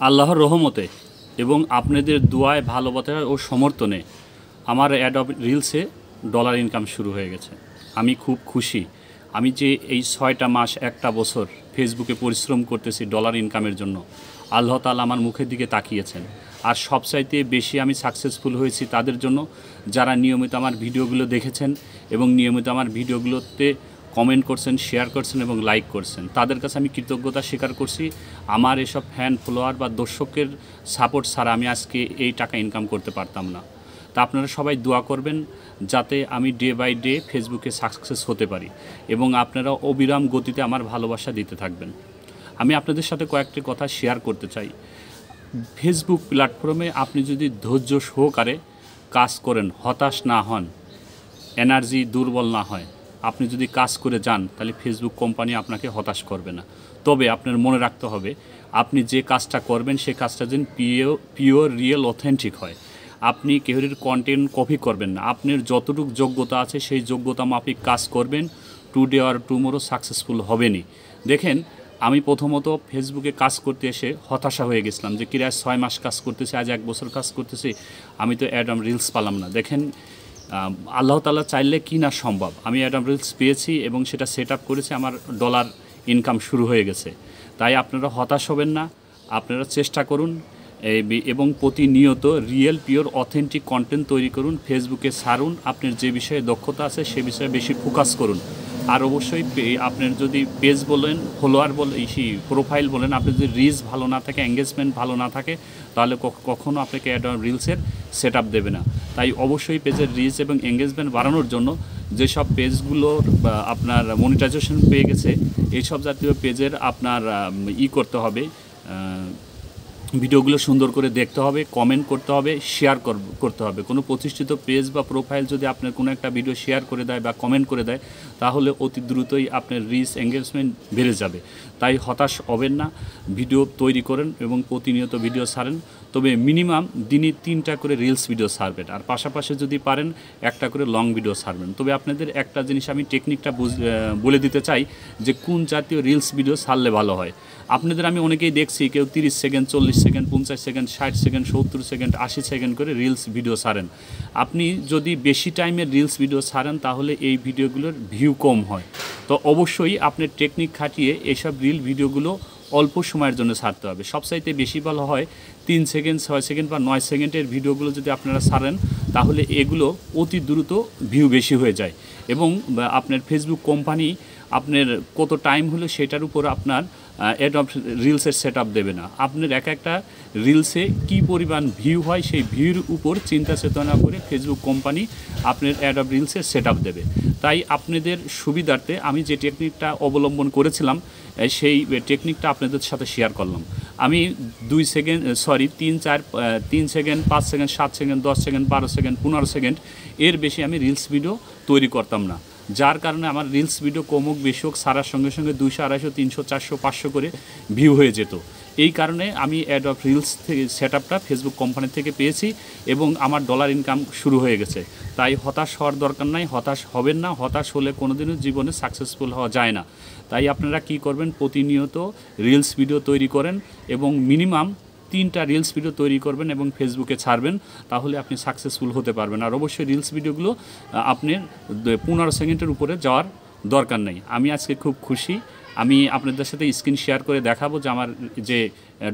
আল্লাহর রহমতে এবং আপনাদের দোয়ায় ভালোবাসা ও সমর্থনে আমার অ্যাডব রিলসে ডলার ইনকাম শুরু হয়ে গেছে। আমি খুব খুশি। আমি যে এই 6টা মাস 1টা বছর ফেসবুকে পরিশ্রম করতেছি ডলার ইনকামের জন্য, আল্লাহ তাআলা আমার মুখের দিকে তাকিয়েছেন। আর সবচাইতে বেশি আমি সাকসেসফুল হয়েছি তাদের জন্য যারা নিয়মিত আমার ভিডিওগুলো দেখেছেন এবং নিয়মিত আমার ভিডিওগুলোতে কমেন্ট করছেন, শেয়ার করছেন এবং লাইক করছেন। তাদের কাছে আমি কৃতজ্ঞতা স্বীকার করছি। আমার এসব ফ্যান ফলোয়ার বা দর্শকের সাপোর্ট ছাড়া আমি আজকে এই টাকা ইনকাম করতে পারতাম না। তা আপনারা সবাই দোয়া করবেন যাতে আমি ডে বাই ডে ফেসবুকে সাকসেস হতে পারি এবং আপনারা অবিরাম গতিতে আমার ভালোবাসা দিতে থাকবেন। আমি আপনাদের সাথে কয়েকটি কথা শেয়ার করতে চাই। ফেসবুক প্ল্যাটফর্মে আপনি যদি ধৈর্য সহকারে কাজ করেন, হতাশ না হন, এনার্জি দুর্বল না হয়, আপনি যদি কাজ করে যান তাহলে ফেসবুক কোম্পানি আপনাকে হতাশ করবে না। তবে আপনার মনে রাখতে হবে আপনি যে কাজটা করবেন সেই কাজটা যেন পিওর রিয়েল অথেন্টিক হয়। আপনি কেউরির কন্টেন্ট কপি করবেন না। আপনার যতটুকু যোগ্যতা আছে সেই যোগ্যতা মাফিক কাজ করবেন। টুডে আর টুমোরো সাকসেসফুল হবেনই। দেখেন, আমি প্রথমত ফেসবুকে কাজ করতে এসে হতাশা হয়ে গেছিলাম যে কিরা 6 মাস কাজ করতেছি, আজ 1 বছর কাজ করতেছি, আমি তো অ্যাডাম রিলস পালাম না। দেখেন, আল্লাহ তাআলা চাইলে কি না সম্ভব। আমি অ্যাডাম রিলস পেয়েছি এবং সেটা সেট আপ করেছি, আমার ডলার ইনকাম শুরু হয়ে গেছে। তাই আপনারা হতাশ হবেন না, আপনারা চেষ্টা করুন এবং প্রতিনিয়ত রিয়েল পিওর অথেন্টিক কন্টেন্ট তৈরি করুন, ফেসবুকে ছাড়ুন। আপনার যে বিষয়ে দক্ষতা আছে সে বিষয়ে বেশি ফোকাস করুন। আর অবশ্যই আপনার যদি পেজ বলেন, ফলোয়ার বলেন, প্রোফাইল বলেন, আপনার যদি রিচ ভালো না থাকে, এঙ্গেজমেন্ট ভালো না থাকে, তাহলে কখনও আপনাকে অ্যাডাম রিলসের সেট আপ দেবে না। তাই অবশ্যই পেজের রিচ এবং এঙ্গেজমেন্ট বাড়ানোর জন্য যেসব পেজগুলোর আপনার মনিটাইজেশন পেয়ে গেছে এইসব জাতীয় পেজের আপনার করতে হবে, ভিডিওগুলো সুন্দর করে দেখতে হবে, কমেন্ট করতে হবে, শেয়ার করতে হবে। কোনো প্রতিষ্ঠিত পেজ বা প্রোফাইল যদি আপনার কোনো একটা ভিডিও শেয়ার করে দেয় বা কমেন্ট করে দেয় তাহলে অতি দ্রুতই আপনার রিচ এঙ্গেজমেন্ট বেড়ে যাবে। তাই হতাশ হবেন না, ভিডিও তৈরি করেন এবং প্রতিনিয়ত ভিডিও ছাড়েন। তবে মিনিমাম দিনে 3টা করে রিলস ভিডিও ছাড়বেন, আর পাশাপাশি যদি পারেন 1টা করে লং ভিডিও ছাড়বেন। তবে আপনাদের একটা জিনিস আমি টেকনিকটা বলে দিতে চাই যে কোন জাতীয় রিলস ভিডিও ছাড়লে ভালো হয়। আপনাদের আমি অনেকেই দেখছি কেউ 30 second, 40 second, 50 second, 60 second, 70 second, 80 second করে রিলস ভিডিও ছাড়েন। আপনি যদি বেশি টাইমের রিলস ভিডিও ছাড়েন তাহলে এই ভিডিওগুলোর ভিউ কম হয়। তো অবশ্যই আপনার টেকনিক খাটিয়ে এসব রিল ভিডিওগুলো অল্প সময়ের জন্য ছাড়তে হবে। সবচাইতে বেশি ভালো হয় 3 সেকেন্ড, 6 সেকেন্ড বা 9 সেকেন্ডের ভিডিওগুলো যদি আপনারা ছাড়েন তাহলে এগুলো অতি দ্রুত ভিউ বেশি হয়ে যায় এবং আপনার ফেসবুক কোম্পানি আপনার কত টাইম হলো সেটার উপর আপনার অ্যাডব রিলসের সেট আপ দেবে না। আপনার একটা রিলসে কী পরিমাণ ভিউ হয় সেই ভিউর উপর চিন্তা চেতনা করে ফেসবুক কোম্পানি আপনার অ্যাডব রিলসের সেট আপ দেবে। তাই আপনাদের সুবিধার্থে আমি যে টেকনিকটা অবলম্বন করেছিলাম সেই টেকনিকটা আপনাদের সাথে শেয়ার করলাম। আমি 3 second, 5 second, 7 second, 10 second, 12 second, 15 second এর বেশি আমি রিলস ভিডিও তৈরি করতাম না, যার কারণে আমার রিলস ভিডিও কমুক বেশি হোক ছাড়ার সঙ্গে সঙ্গে 200, 250, 300, 400, 500 করে ভিউ হয়ে যেত। এই কারণে আমি অ্যাডব রিলস থেকে সেট আপটা ফেসবুক কোম্পানি থেকে পেয়েছি এবং আমার ডলার ইনকাম শুরু হয়ে গেছে। তাই হতাশ হওয়ার দরকার নাই, হতাশ হবেন না। হতাশ হলে কোনোদিনও জীবনে সাকসেসফুল হওয়া যায় না। তাই আপনারা কি করবেন, প্রতিনিয়ত রিলস ভিডিও তৈরি করেন এবং মিনিমাম 3টা রিলস ভিডিও তৈরি করবেন এবং ফেসবুকে ছাড়বেন, তাহলে আপনি সাকসেসফুল হতে পারবেন। আর অবশ্যই রিলস ভিডিওগুলো আপনার 15 সেকেন্ডের উপরে যাওয়ার দরকার নেই। আমি আজকে খুব খুশি। আমি আপনাদের সাথে স্ক্রিন শেয়ার করে দেখাবো যে আমার যে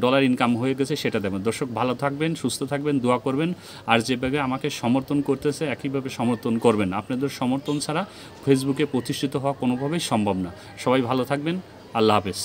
ডলার ইনকাম হয়ে গেছে সেটা দেবেন। দর্শক ভালো থাকবেন, সুস্থ থাকবেন, দোয়া করবেন। আর যেভাবে আমাকে সমর্থন করতেছে একইভাবে সমর্থন করবেন। আপনাদের সমর্থন ছাড়া ফেসবুকে প্রতিষ্ঠিত হওয়া কোনোভাবেই সম্ভব না। সবাই ভালো থাকবেন। আল্লাহ হাফেজ।